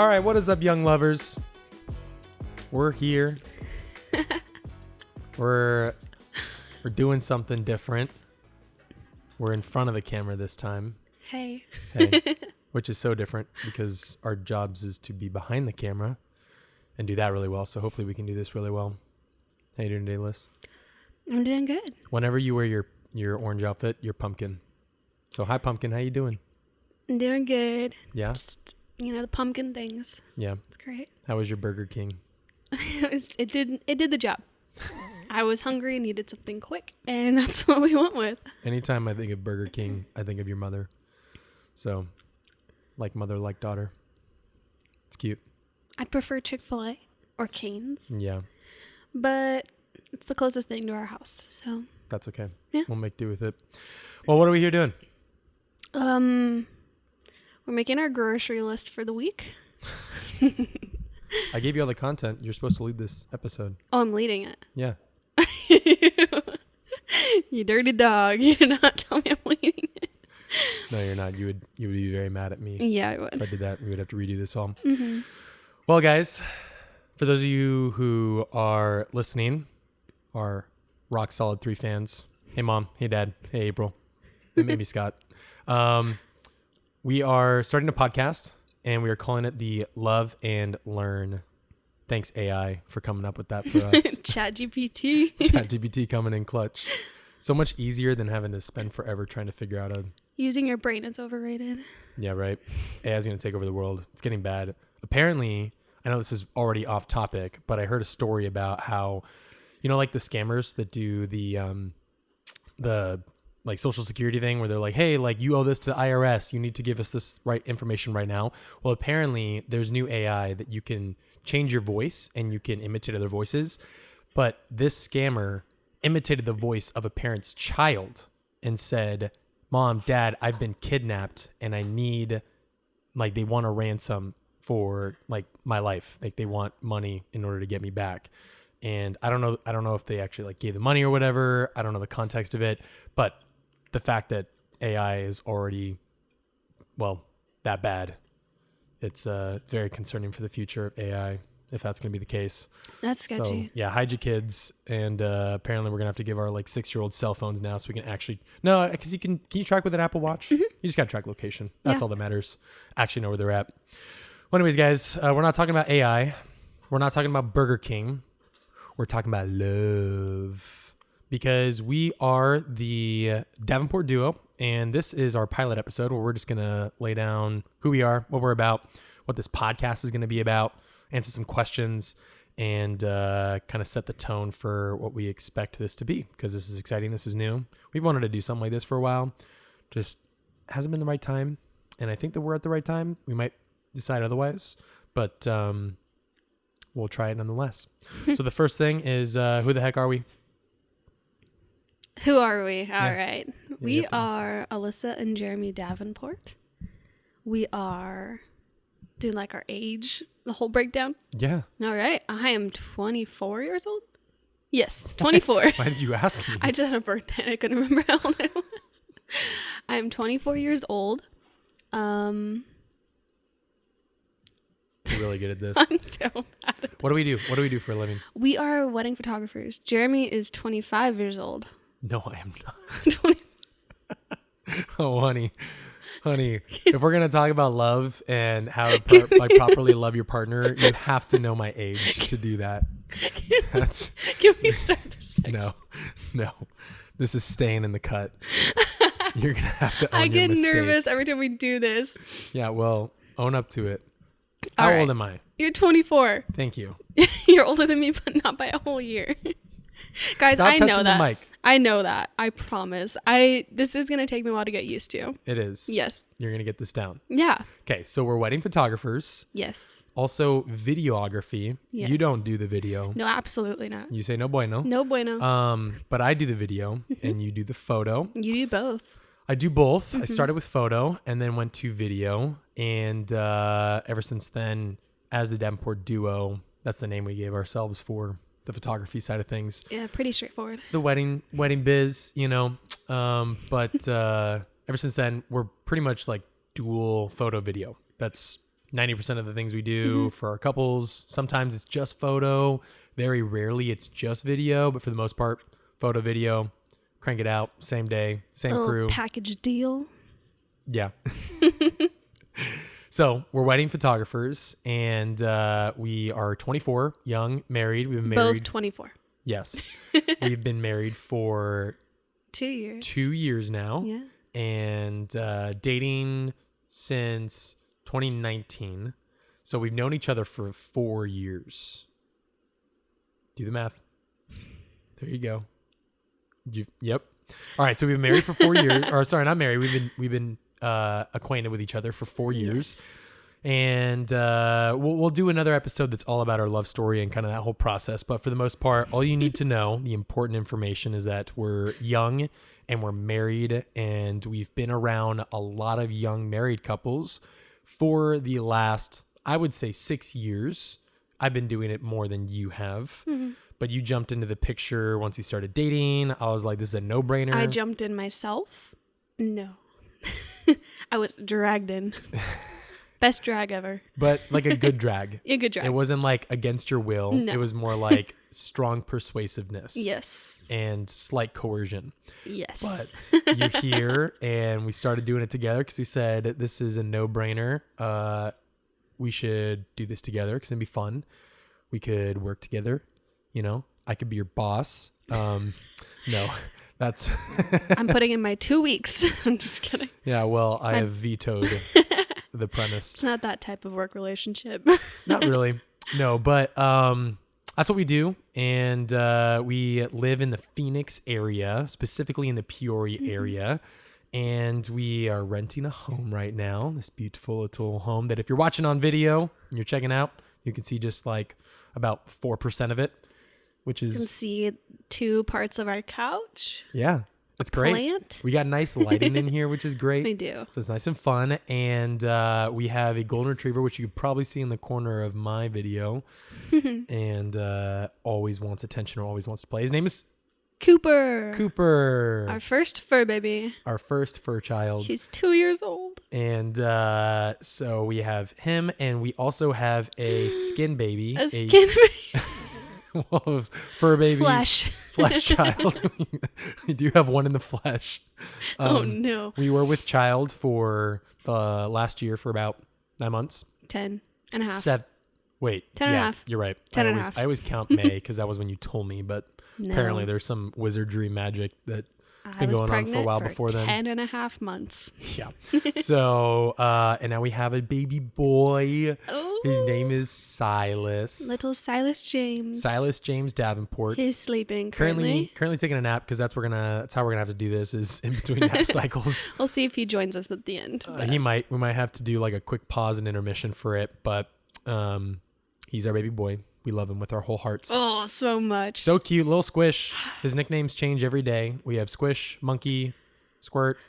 All right, what is up, young lovers? We're here. We're doing something different. We're in front of the camera this time. Hey. Which is so different because our jobs is to be behind the camera and do that really well. So hopefully we can do this really well. How you doing today, Liz? I'm doing good. Whenever you wear your orange outfit, you're pumpkin. So hi, pumpkin. How you doing? I'm doing good. Yeah? Just, the pumpkin things. Yeah. It's great. How was your Burger King? It did the job. I was hungry, needed something quick, and that's what we went with. Anytime I think of Burger King, I think of your mother. So, like mother, like daughter. It's cute. I'd prefer Chick-fil-A or Cane's. Yeah. But it's the closest thing to our house, so. That's okay. Yeah. We'll make do with it. Well, what are we here doing? We're making our grocery list for the week. I gave you all the content. You're supposed to lead this episode. Oh, I'm leading it. Yeah. You dirty dog. You did not tell me I'm leading it. No, you're not. You would be very mad at me. Yeah, I would. If I did that, we would have to redo this all. Mm-hmm. Well, guys, for those of you who are listening, are rock solid 3 fans. Hey, Mom. Hey, Dad. Hey, April. And maybe Scott. We are starting a podcast, and we are calling it the Love and Learn. Thanks, AI, for coming up with that for us. ChatGPT. ChatGPT coming in clutch. So much easier than having to spend forever trying to figure out Using your brain is overrated. Yeah, right. AI is going to take over the world. It's getting bad. Apparently, I know this is already off topic, but I heard a story about how, like the scammers that do the like social security thing where they're like, hey, like you owe this to the IRS. You need to give us this right information right now. Well, apparently there's new AI that you can change your voice and you can imitate other voices. But this scammer imitated the voice of a parent's child and said, Mom, Dad, I've been kidnapped and I need, like, they want a ransom for like my life. Like they want money in order to get me back. And I don't know if they actually like gave the money or whatever. I don't know the context of it, but the fact that AI is already, that bad, it's very concerning for the future of AI, if that's going to be the case. That's sketchy. So, yeah, hide your kids. And apparently we're going to have to give our 6-year-old cell phones now so we can actually, no, because can you track with an Apple Watch? Mm-hmm. You just got to track location. That's all that matters. Actually know where they're at. Well, anyways, guys, we're not talking about AI. We're not talking about Burger King. We're talking about love. Because we are the Davenport Duo, and this is our pilot episode where we're just going to lay down who we are, what we're about, what this podcast is going to be about, answer some questions, and kind of set the tone for what we expect this to be, because this is exciting. This is new. We've wanted to do something like this for a while. Just hasn't been the right time, and I think that we're at the right time. We might decide otherwise, but we'll try it nonetheless. So the first thing is, who the heck are we? Who are we? All right. Yeah, We are Alyssa and Jeremy Davenport. We are doing like our age, the whole breakdown. Yeah. All right. I am 24 years old. Yes, 24. Why did you ask me? I just had a birthday and I couldn't remember how old I was. I am 24 years old. You're really good at this. I'm so bad at this. What do we do? What do we do for a living? We are wedding photographers. Jeremy is 25 years old. No, I am not. Oh, honey, if we're going to talk about love and how to properly love your partner, you have to know my age to do that. Can we start this section? No. This is staying in the cut. You're going to have to own I your get mistake. nervous every time we do this. Yeah, well, own up to it. How All right. old am I? You're 24. Thank you. You're older than me, but not by a whole year. Guys, Stop I know touching that. the mic. I know that. I promise. This is going to take me a while to get used to. It is. Yes. You're going to get this down. Yeah. Okay, so we're wedding photographers. Yes. Also, videography. Yes. You don't do the video. No, absolutely not. You say no bueno. No bueno. But I do the video and you do the photo. You do both. I do both. I started with photo and then went to video. And ever since then, as the Davenport Duo, that's the name we gave ourselves for the photography side of things. Yeah, pretty straightforward. The wedding biz, But ever since then, we're pretty much like dual photo video. That's 90% of the things we do for our couples. Sometimes it's just photo. Very rarely it's just video, but for the most part, photo, video, crank it out, same day, same Little crew. package deal. Yeah. So we're wedding photographers, and we are 24, young, married. We've been married. Both 24. Yes. We've been married for 2 years. 2 years now. Yeah. And dating since 2019. So we've known each other for 4 years. Do the math. There you go. Yep. All right. So we've been married for 4 years. Or sorry, not married. We've been acquainted with each other for 4 years. Yes. And we'll do another episode that's all about our love story and kind of that whole process. But for the most part, all you need to know, the important information is that we're young and we're married, and we've been around a lot of young married couples for the last, I would say, 6 years. I've been doing it more than you have. Mm-hmm. But you jumped into the picture once we started dating. I was like, this is a no-brainer. I jumped in myself. No. I was dragged in. Best drag ever. But like a good drag. A good drag. It wasn't like against your will. No. It was more like strong persuasiveness. Yes. And slight coercion. Yes. But you're here, and we started doing it together because we said this is a no-brainer. We should do this together because it'd be fun. We could work together. You know, I could be your boss. No, that's... I'm putting in my 2 weeks. I'm just kidding. Yeah, well, I have vetoed the premise. It's not that type of work relationship. Not really. No, but that's what we do. And we live in the Phoenix area, specifically in the Peoria area. And we are renting a home right now, this beautiful little home that if you're watching on video and you're checking out, you can see just like about 4% of it, which is... You can see 2 parts of our couch. Yeah, it's great. Plant. We got nice lighting in here, which is great. We do. So it's nice and fun. And we have a golden retriever, which you could probably see in the corner of my video. And always wants attention or always wants to play. His name is... Cooper. Our first fur baby. Our first fur child. He's 2 years old. And so we have him, and we also have a skin baby. A skin baby. Well, fur baby. Flesh child. We do have one in the flesh. Oh, no. We were with child for the last year for about 9 months. 10 and a half. Wait. 10 and a half. You're right. 10 and a half. I always count May because that was when you told me, but no. Apparently there's some wizardry magic that's I been was going on for a while pregnant before then. 10 and a half months. Yeah. So, and now we have a baby boy. Oh. His name is Silas. Little Silas James. Silas James Davenport. He's sleeping currently. Currently taking a nap because that's how we're gonna have to do this is in between nap cycles. We'll see if he joins us at the end. We might have to do like a quick pause and intermission for it, but he's our baby boy. We love him with our whole hearts. Oh, so much. So cute, little Squish. His nicknames change every day. We have Squish, Monkey, Squirt,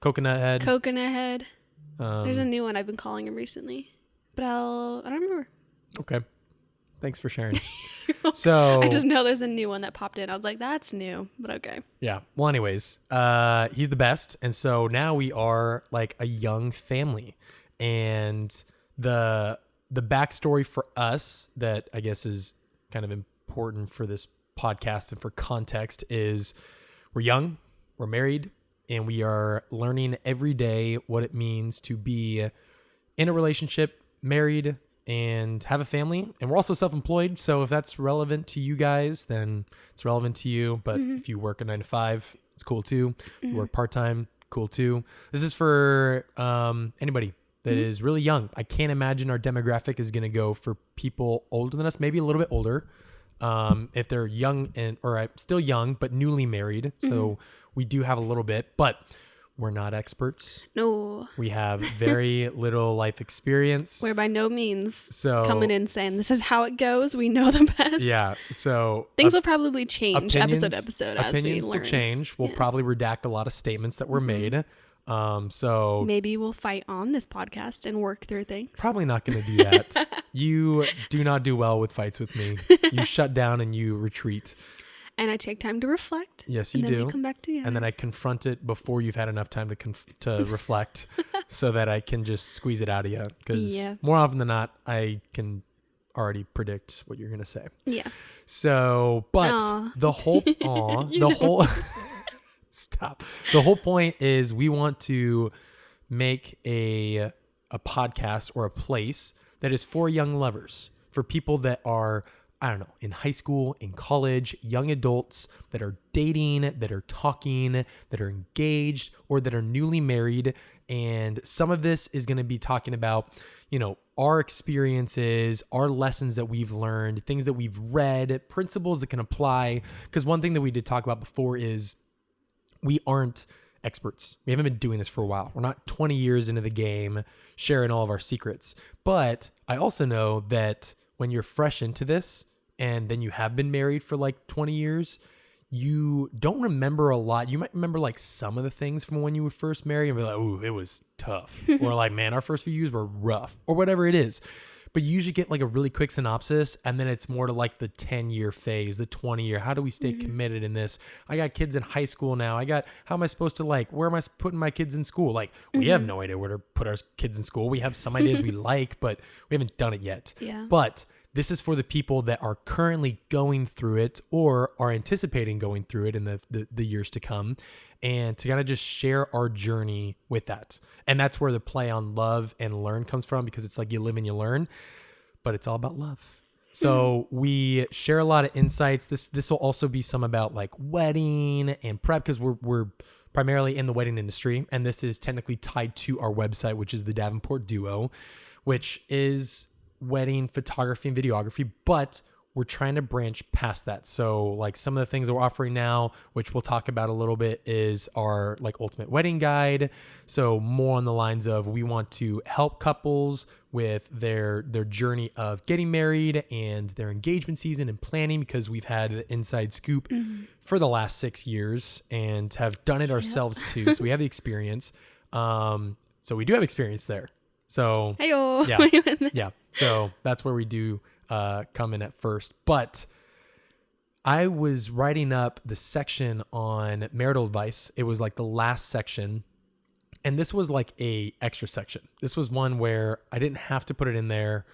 Coconut Head. Coconut Head. There's a new one I've been calling him recently, but I don't remember. Okay. Thanks for sharing. So I just know there's a new one that popped in. I was like, that's new, but okay. Yeah. Well, anyways, he's the best. And so now we are like a young family. And the backstory for us that I guess is kind of important for this podcast and for context is we're young, we're married, and we are learning every day what it means to be in a relationship, married, and have a family. And we're also self-employed. So if that's relevant to you guys, then it's relevant to you. But if you work a 9 to 5, it's cool too. If you work part-time, cool too. This is for anybody that is really young. I can't imagine our demographic is going to go for people older than us, maybe a little bit older. If they're young or still young, but newly married. So we do have a little bit, but we're not experts. No. We have very little life experience. We're by no means So coming in saying this is how it goes. We know the best. Yeah. So things will probably change episode as we opinions learn. will change. We'll probably redact a lot of statements that were made. So maybe we'll fight on this podcast and work through things. Probably not going to do that. You do not do well with fights with me. You shut down and you retreat. And I take time to reflect. Yes, you and do. Then we come back together. And then I confront it before you've had enough time to reflect. so that I can just squeeze it out of you. Because Yeah. more often than not, I can already predict what you're going to say. Yeah. So, but Aw. the whole, stop. The whole point is we want to make a podcast or a place that is for young lovers, for people that are, I don't know, in high school, in college, young adults that are dating, that are talking, that are engaged, or that are newly married. And some of this is going to be talking about, you know, our experiences, our lessons that we've learned, things that we've read, principles that can apply. Because one thing that we did talk about before is we aren't experts. We haven't been doing this for a while. We're not 20 years into the game sharing all of our secrets. But I also know that when you're fresh into this and then you have been married for like 20 years, you don't remember a lot. You might remember like some of the things from when you were first married and be like, "Ooh, it was tough." Or like, "Man, our first few years were rough," or whatever it is. But you usually get like a really quick synopsis, and then it's more to like the 10-year phase, the 20-year. How do we stay committed in this? I got kids in high school now. How am I supposed to like, where am I putting my kids in school? Like, we have no idea where to put our kids in school. We have some ideas we like, but we haven't done it yet. Yeah. But this is for the people that are currently going through it or are anticipating going through it in the years to come, and to kind of just share our journey with that. And that's where the play on love and learn comes from, because it's like you live and you learn, but it's all about love. So we share a lot of insights. This will also be some about like wedding and prep, because we're primarily in the wedding industry, and this is technically tied to our website, which is the Davenport Duo, which is wedding photography and videography, but we're trying to branch past that. So like some of the things that we're offering now, which we'll talk about a little bit, is our like ultimate wedding guide. So more on the lines of, we want to help couples with their journey of getting married and their engagement season and planning, because we've had the inside scoop for the last 6 years and have done it ourselves too. So we have the experience. So we do have experience there. So Heyo. yeah. Yeah. So that's where we do come in at first. But I was writing up the section on marital advice. It was like the last section. And this was like a extra section. This was one where I didn't have to put it in there.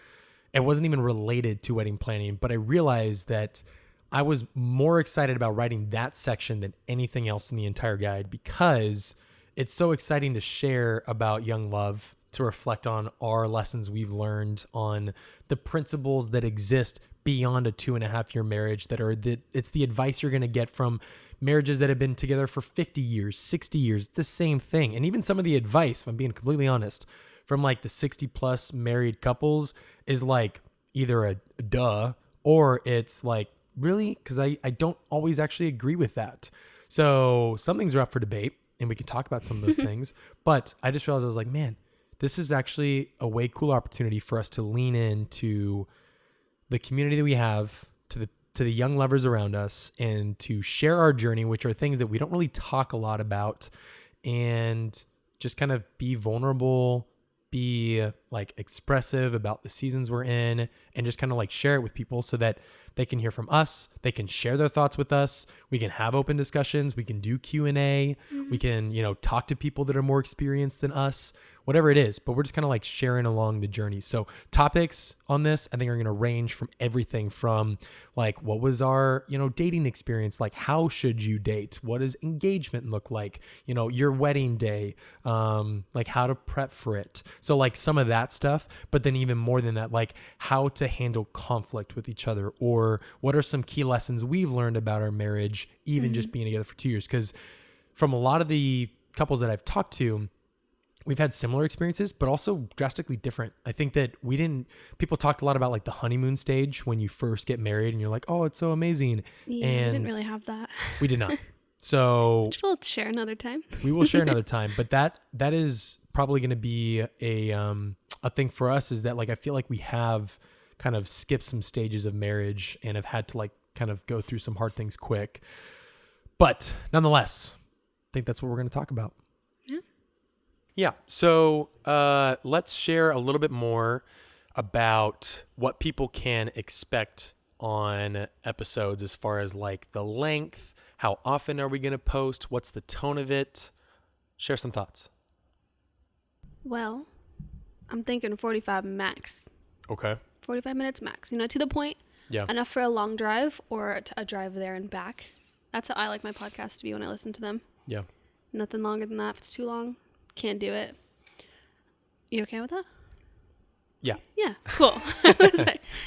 It wasn't even related to wedding planning, but I realized that I was more excited about writing that section than anything else in the entire guide, because it's so exciting to share about young love, to reflect on our lessons we've learned, on the principles that exist beyond a 2.5-year marriage, it's the advice you're going to get from marriages that have been together for 50 years, 60 years. It's the same thing. And even some of the advice, if I'm being completely honest, from like the 60 plus married couples is like either a duh, or it's like, really? Because I don't always actually agree with that. So some things are up for debate, and we can talk about some of those things. But I just realized, I was like, man, this is actually a way cool opportunity for us to lean into the community that we have, to the young lovers around us, and to share our journey, which are things that we don't really talk a lot about, and just kind of be vulnerable, be like expressive about the seasons we're in, and just kind of like share it with people so that they can hear from us. They can share their thoughts with us. We can have open discussions. We can do Q&A. We can, talk to people that are more experienced than us, whatever it is, but we're just kind of like sharing along the journey. So topics on this, I think, are going to range from everything from like, what was our, dating experience? Like, how should you date? What does engagement look like? Your wedding day, like how to prep for it. So like some of that stuff, but then even more than that, like how to handle conflict with each other, or what are some key lessons we've learned about our marriage, even just being together for 2 years. Because from a lot of the couples that I've talked to, we've had similar experiences, but also drastically different. I think that people talked a lot about like the honeymoon stage when you first get married and you're like, oh, it's so amazing. Yeah, and we didn't really have that. We did not. So Which we'll share another time. we will share another time, but that is probably going to be a thing for us, is that like, I feel like we have kind of skipped some stages of marriage and have had to like kind of go through some hard things quick. But nonetheless, I think that's what we're going to talk about. Yeah. So let's share a little bit more about what people can expect on episodes, as far as like the length, how often are we going to post, what's the tone of it? Share some thoughts. Well, I'm thinking 45 max. Okay. 45 minutes max. You know, to the point. Yeah. Enough for a long drive or a drive there and back. That's how I like my podcast to be when I listen to them. Yeah. Nothing longer than that. If it's too long, can't do it. You okay with that? Yeah. Yeah. Cool.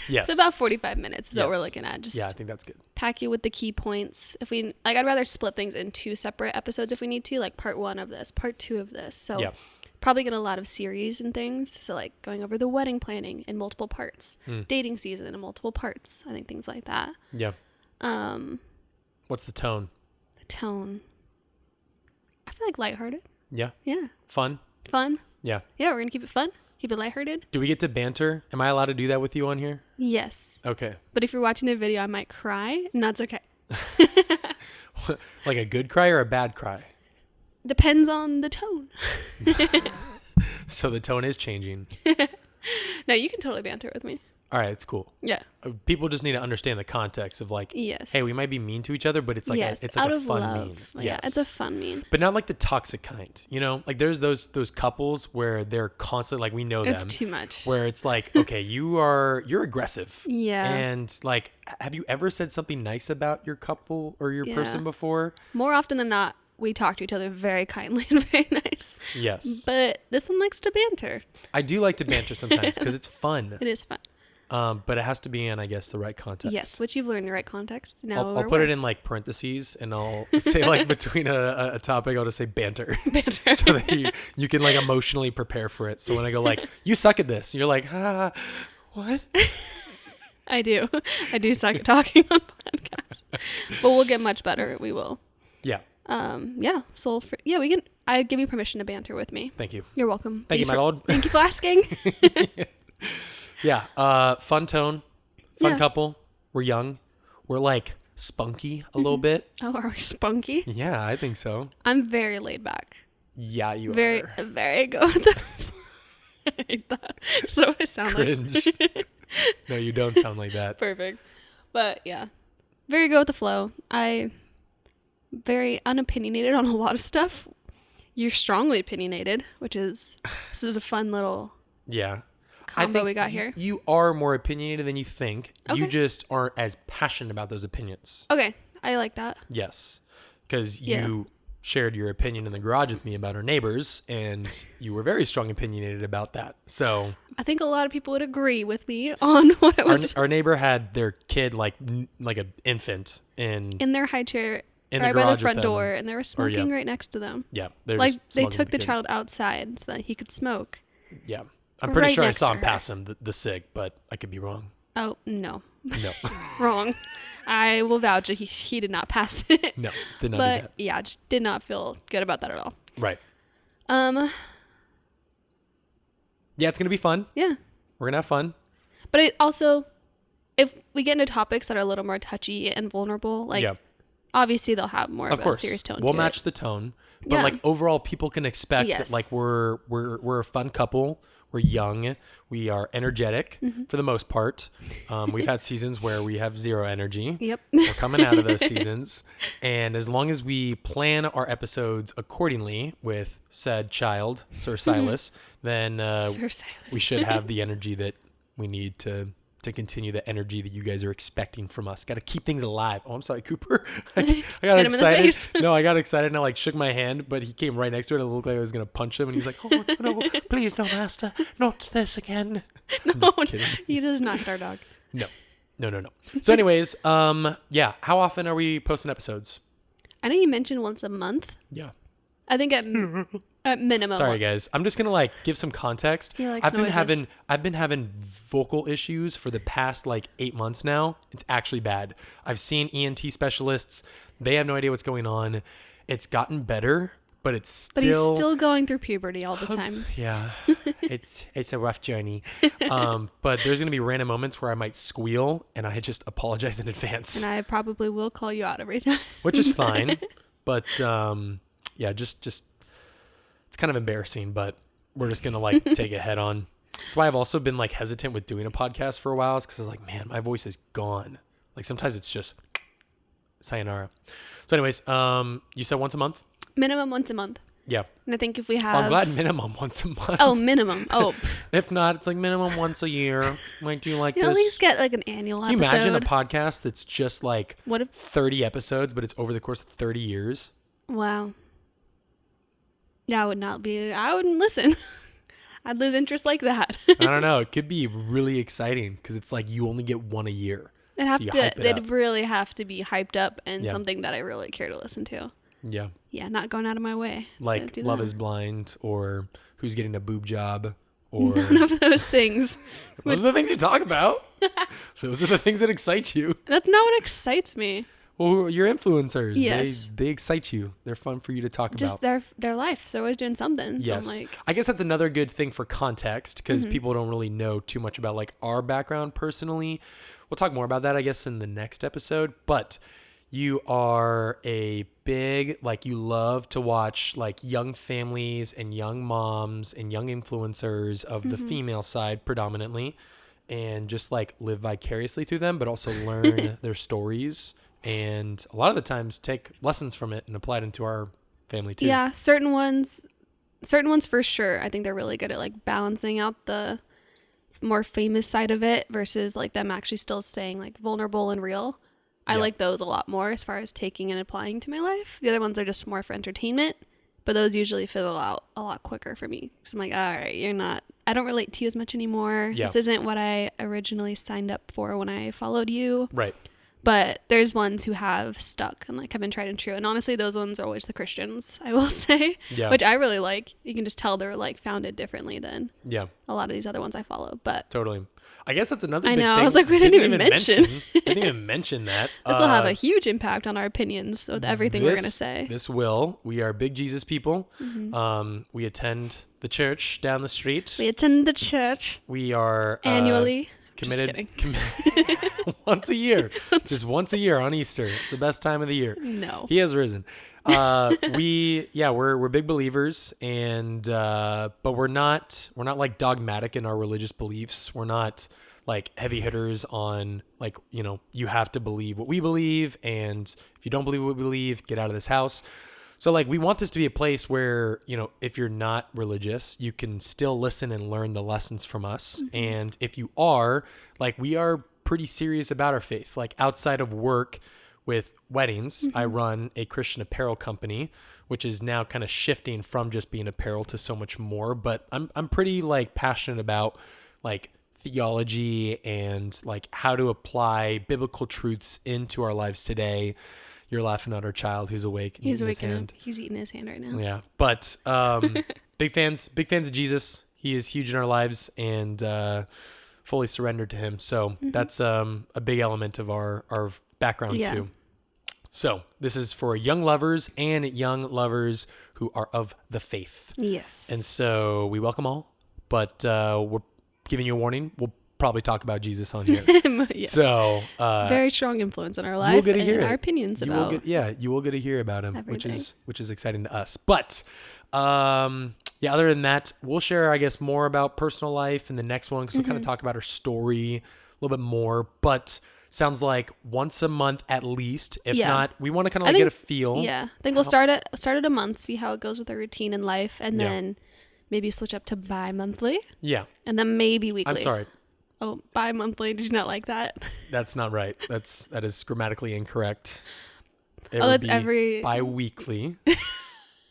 Yes. So about 45 minutes is what we're Yes. looking at. Just Yeah, I think that's good. pack you with the key points. If we like, I'd rather split things in 2 separate episodes if we need to, like part 1 of this, part 2 of this. So Yeah. probably get a lot of series and things. So like going over the wedding planning in multiple parts, Mm. dating season in multiple parts. I think things like that. Yeah. What's the tone? The tone. I feel like lighthearted. Yeah. Yeah. Fun? Fun. Yeah. Yeah, we're gonna keep it fun. Keep it lighthearted. Do we get to banter? Am I allowed to do that with you on here? Yes. Okay. But if you're watching the video, I might cry, and that's okay. Like a good cry or a bad cry? Depends on the tone. So the tone is changing. No, you can totally banter with me. All right, it's cool. Yeah. People just need to understand the context of like, Yes. hey, we might be mean to each other, but it's like yes. it's like out a of fun love. mean. Yeah, it's a fun mean. But not like the toxic kind, you know? Like there's those couples where they're constantly like we know It's them. too much. Where it's like, okay, you're aggressive. Yeah. And like, have you ever said something nice about your couple or your Yeah. person before? More often than not, we talk to each other very kindly and very nice. Yes. But this one likes to banter. I do like to banter sometimes because it's fun. It is fun. But it has to be in, I guess, the right context. Yes, which you've learned the right context. Now I'll put it in like parentheses and I'll say like between a topic, I'll just say banter. banter. So that you can like emotionally prepare for it. So when I go like, you suck at this, you're like, what? I do. I do suck at talking on podcasts. But we'll get much better. We will. Yeah. Yeah. So we can. I give you permission to banter with me. Thank you. You're welcome. Thank you, my lord. Thank you for asking. Yeah. Fun tone. Fun Yeah. couple. We're young. We're like spunky a little bit. Oh, are we spunky? Yeah, I think so. I'm very laid back. Yeah, you Very, are. very good with the. I hate that. So what I sound Cringe. No, you don't sound like that. Perfect. But yeah, very good with the flow. Very unopinionated on a lot of stuff. You're strongly opinionated, this is a fun little Yeah. combo we got here. You are more opinionated than you think. You Okay. just aren't as passionate about those opinions. Okay, I like that. Yes. Because Yeah. you shared your opinion in the garage with me about our neighbors, and you were very strong opinionated about that. So I think a lot of people would agree with me on what it was our neighbor had their kid like an infant in in their high chair in the right by garage the with front them. door, and they were smoking yeah. right next to them. Yeah. They're Like just they smoking took the kid. child outside so that he could smoke. Yeah. I'm pretty right sure I next saw to him her. pass him the cig, but I could be wrong. Oh no, No. wrong. I will vouch that he did not pass it. No. Did not do But that. yeah, just did not feel good about that at all. Right. Yeah, Yeah, it's gonna be fun. We're gonna have fun. but it also, if we get into topics that are a little more touchy and vulnerable, like yeah. obviously they'll have more of, Of course, a serious tone. we'll to match it. the tone, but Yeah. like overall, people can expect Yes. that like we're a fun couple. We're young. We are energetic Mm-hmm. for the most part. We've had seasons where we have zero energy. Yep. We're coming out of those seasons, and as long as we plan our episodes accordingly with said child, Sir Silas, then Sir Silas. we should have the energy that we need to continue the energy that you guys are expecting from us. Got to keep things alive. Oh, I'm sorry, Cooper. I got Hit him in the excited. face. No, I got excited and I like shook my hand, but he came right next to it and it looked like I was gonna punch him. And he's like, "Oh no, please, no, master, not this again." I'm No, just kidding. he does not hit our dog. No. So, anyways, yeah. How often are we posting episodes? I know you mentioned once a month. Yeah. I think at minimum. Sorry, guys. I'm just gonna like give some context. He likes noises. I've been having vocal issues for the past like 8 months now. It's actually bad. I've seen ENT specialists. They have no idea what's going on. It's gotten better, but it's still. But he's still going through puberty all the time. Yeah, it's a rough journey. But there's gonna be random moments where I might squeal, and I just apologize in advance, And I probably will call you out every time. which is fine. But yeah, just it's kind of embarrassing, but we're just gonna like take it head on. That's why I've also been like hesitant with doing a podcast for a while, because I was like, man, my voice is gone. Like sometimes it's just sayonara. So, anyways, you said once a month. Minimum once a month. And I think if we have, Well, I'm glad minimum once a month. oh, minimum. Oh, If not, it's like minimum once a year. Like, do you like you this? at least get like an annual Can you episode. imagine a podcast that's just like What if? 30 episodes, but it's over the course of 30 years? Wow. Yeah, I would not be. I wouldn't listen. I'd lose interest like that. I don't know. It could be really exciting because it's like you only get one a year. It'd have So you to. hype it They'd up. really have to be hyped up and Yeah. something that I really care to listen to. Yeah. Yeah, not going out of my way. to Like do Love that. is Blind or Who's Getting a Boob Job or None of those things. those are the things you talk about. Those are the things that excite you. That's not what excites me. Well, you're influencers. Yes. They excite you. They're fun for you to talk Just about. their life. They're always doing something. Yes. So I'm like, I guess that's another good thing for context because Mm-hmm. people don't really know too much about like our background personally. We'll talk more about that, I guess, in the next episode. But you are a big, like, you love to watch like young families and young moms and young influencers of the female side predominantly and just like live vicariously through them, but also learn their stories. And a lot of the times take lessons from it and apply it into our family too. yeah, certain ones for sure. I think they're really good at like balancing out the more famous side of it versus like them actually still staying like vulnerable and real. I Yeah. like those a lot more as far as taking and applying to my life. The other ones are just more for entertainment, but those usually fizzle out a lot quicker for me. Because I'm like, all right, I don't relate to you as much anymore. Yeah. This isn't what I originally signed up for when I followed you. Right. But there's ones who have stuck and like have been tried and true. And honestly, those ones are always the Christians, I will say, Yeah. which I really like. You can just tell they're like founded differently than Yeah. a lot of these other ones I follow. But Totally. I guess that's another I big know, I thing. was like, we didn't even mention. Didn't even mention that. this will have a huge impact on our opinions with everything we're going to say. This will. We are big Jesus people. Mm-hmm. We attend the church down the street. We attend the church We are annually. committed Just once a year. Just once a year on Easter. It's the best time of the year. No. He has risen. We're big believers, and but we're not like dogmatic in our religious beliefs. We're not like heavy hitters on like, you have to believe what we believe, and if you don't believe what we believe, get out of this house. So like we want this to be a place where, if you're not religious, you can still listen and learn the lessons from us. Mm-hmm. And if you are, like, we are pretty serious about our faith. Like outside of work with weddings, I run a Christian apparel company, which is now kind of shifting from just being apparel to so much more. But I'm pretty like passionate about like theology and like how to apply biblical truths into our lives today. You're laughing at our child who's awake and He's eating his waking hand. up. He's eating his hand right now. Yeah. But big fans of Jesus. He is huge in our lives and fully surrendered to him. So that's a big element of our background Yeah. too. So this is for young lovers and young lovers who are of the faith. Yes. And so we welcome all, but we're giving you a warning. We'll probably talk about Jesus on here. yes. So very strong influence in our you will life get to and hear our it. opinions You will about. you will get to hear about him, everything. which is exciting to us. But other than that, we'll share, I guess, more about personal life in the next one because we'll kind of talk about our story a little bit more. But sounds like once a month at least. If Yeah. not, we want to kind of I like think- get a feel. Yeah, I think we'll start at a month, see how it goes with our routine in life, and Yeah. then maybe switch up to bi-monthly, Yeah. and then maybe weekly. I'm sorry. Oh, bi-monthly. Did you not like that? That's not right. That is grammatically incorrect. It Oh, would that's be every- bi-weekly.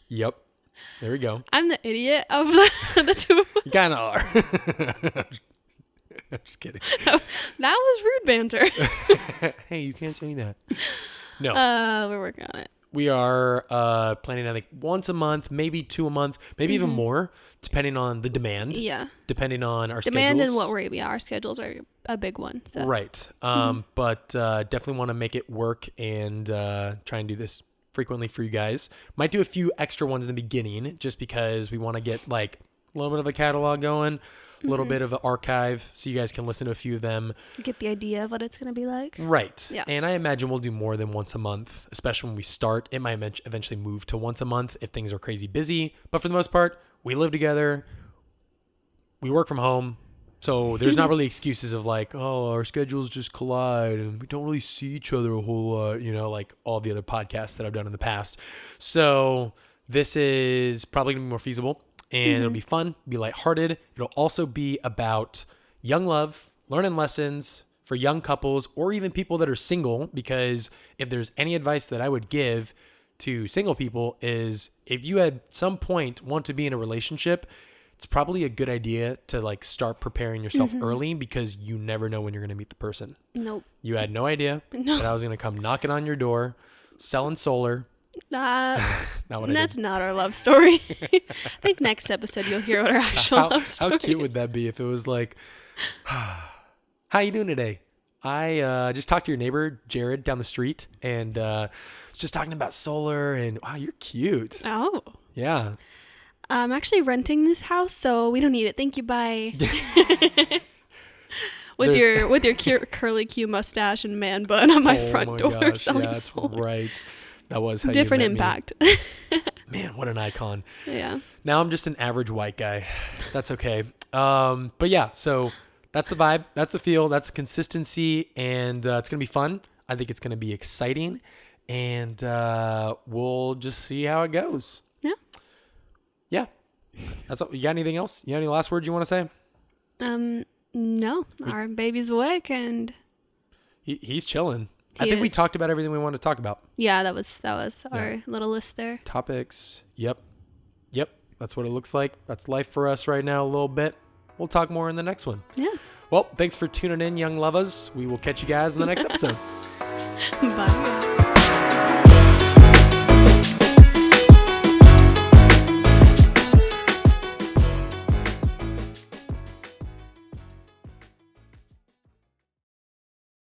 Yep. There we go. I'm the idiot of the two of us. You kind of are. I'm just kidding. That was rude banter. Hey, you can't say that. No. We're working on it. We are planning, I think, once a month, maybe 2 a month, maybe even more, depending on the demand, Yeah, depending on our demand schedules. and what our schedules are a big one. So Right. But definitely want to make it work and try and do this frequently for you guys. Might do a few extra ones in the beginning just because we want to get like a little bit of a catalog going, a little bit of an archive so you guys can listen to a few of them. get the idea of what it's gonna be like. Right. Yeah. And I imagine we'll do more than once a month, especially when we start. It might eventually move to once a month if things are crazy busy. But for the most part, we live together. We work from home. So there's not really excuses of like, oh, our schedules just collide and we don't really see each other a whole lot, like all the other podcasts that I've done in the past. So this is probably gonna be more feasible, and it'll be fun, be lighthearted. It'll also be about young love, learning lessons for young couples or even people that are single, because if there's any advice that I would give to single people is if you at some point want to be in a relationship, it's probably a good idea to like start preparing yourself early, because you never know when you're going to meet the person. Nope. You had no idea that I was going to come knocking on your door, selling solar. Not what I That's did. not our love story. I think next episode you'll hear what our actual love story How cute is. would that be if it was like, how you doing today? I just talked to your neighbor, Jared, down the street, and just talking about solar, and wow, you're cute. Oh. Yeah. I'm actually renting this house, so we don't need it. Thank you. Bye. with your curly Q mustache and man bun on my front door selling that's solar. right. That was how Different you met impact. me. Man, what an icon. Yeah. Now I'm just an average white guy. That's okay. But yeah, so that's the vibe. That's the feel. That's the consistency. And it's going to be fun. I think it's going to be exciting. And we'll just see how it goes. Yeah. Yeah. That's all. You got anything else? You got any last words you want to say? No. Our baby's awake and He's chilling. He I think we is. talked about everything we wanted to talk about. yeah, that was our little list there. Topics. Yep. That's what it looks like. That's life for us right now a little bit. We'll talk more in the next one. Yeah. Well, thanks for tuning in, young lovers. We will catch you guys in the next episode. Bye.